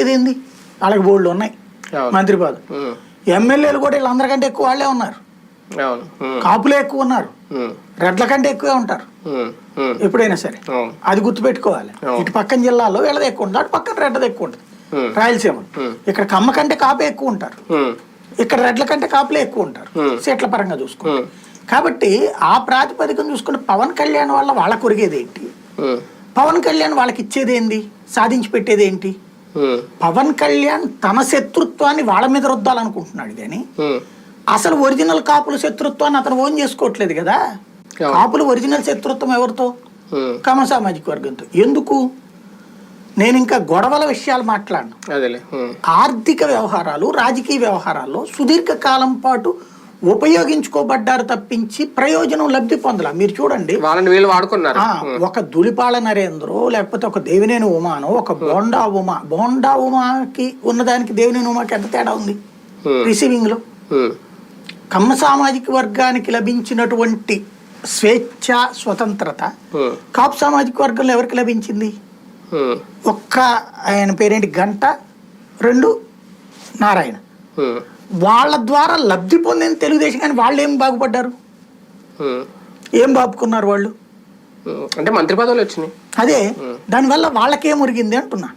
ఇచ్చేది ఏంది? వాళ్ళకి బోర్డులు ఉన్నాయి మంత్రి పదవి. ఎమ్మెల్యేలు కూడా వీళ్ళందరికంటే ఎక్కువ వాళ్ళే ఉన్నారు. కాపులే ఎక్కువ ఉన్నారు, రెడ్ల కంటే ఎక్కువే ఉంటారు ఎప్పుడైనా సరే. అది గుర్తుపెట్టుకోవాలి. ఇటు పక్కన జిల్లాలో వీళ్ళది ఎక్కువ ఉంటుంది, అటు పక్కన రెడ్డది ఎక్కువ ఉంటుంది. రాయలసీమ ఇక్కడ కమ్మ కంటే కాపే ఎక్కువ ఉంటారు, ఇక్కడ రెడ్ల కంటే కాపులే ఎక్కువ ఉంటారు సీట్ల పరంగా చూసుకుంటే. కాబట్టి ఆ ప్రాతిపదికను చూసుకుంటే పవన్ కళ్యాణ్ వల్ల వాళ్ళకు ఒరిగేది ఏంటి? పవన్ కళ్యాణ్ వాళ్ళకి ఇచ్చేది ఏంది? సాధించి పెట్టేది ఏంటి? పవన్ కళ్యాణ్ తన శత్రుత్వాన్ని వాళ్ళ మీద రుద్దాలనుకుంటున్నాడు కానీ అసలు ఒరిజినల్ కాపుల శత్రుత్వాన్ని అతను ఓన్ చేసుకోవట్లేదు కదా. కాపుల ఒరిజినల్ శత్రుత్వం ఎవరితో? కమ్మ సామాజిక వర్గంతో. ఎందుకు? నేను ఇంకా గొడవల విషయాలు మాట్లాడను. ఆర్థిక వ్యవహారాలు, రాజకీయ వ్యవహారాల్లో సుదీర్ఘకాలం పాటు ఉపయోగించుకోబడ్డారు తప్పించి ప్రయోజనం లబ్ధి పొందల. మీరు చూడండి, ఒక దులిపాల నరేంద్రో లేకపోతే ఒక దేవినేని ఉమానో ఒక బోండా ఉమాకి ఉన్నదానికి దేవినేని ఉమాకి ఎంత తేడా ఉంది రిసీవింగ్ లో? కమ్మ సామాజిక వర్గానికి లభించినటువంటి స్వేచ్ఛ, స్వతంత్రత కాపు సామాజిక వర్గంలో ఎవరికి లభించింది? ఒక్క ఆయన పేరేంటి గంట, రెండు నారాయణ. వాళ్ళ ద్వారా లబ్ధి పొందిన తెలుగుదేశం. కానీ వాళ్ళు ఏం బాగుపడ్డారు? ఏం బాపుకున్నారు వాళ్ళు? అంటే మంత్రి పదవులు వచ్చినాయి. అదే దానివల్ల వాళ్ళకేం ఒరిగింది అంటున్నా.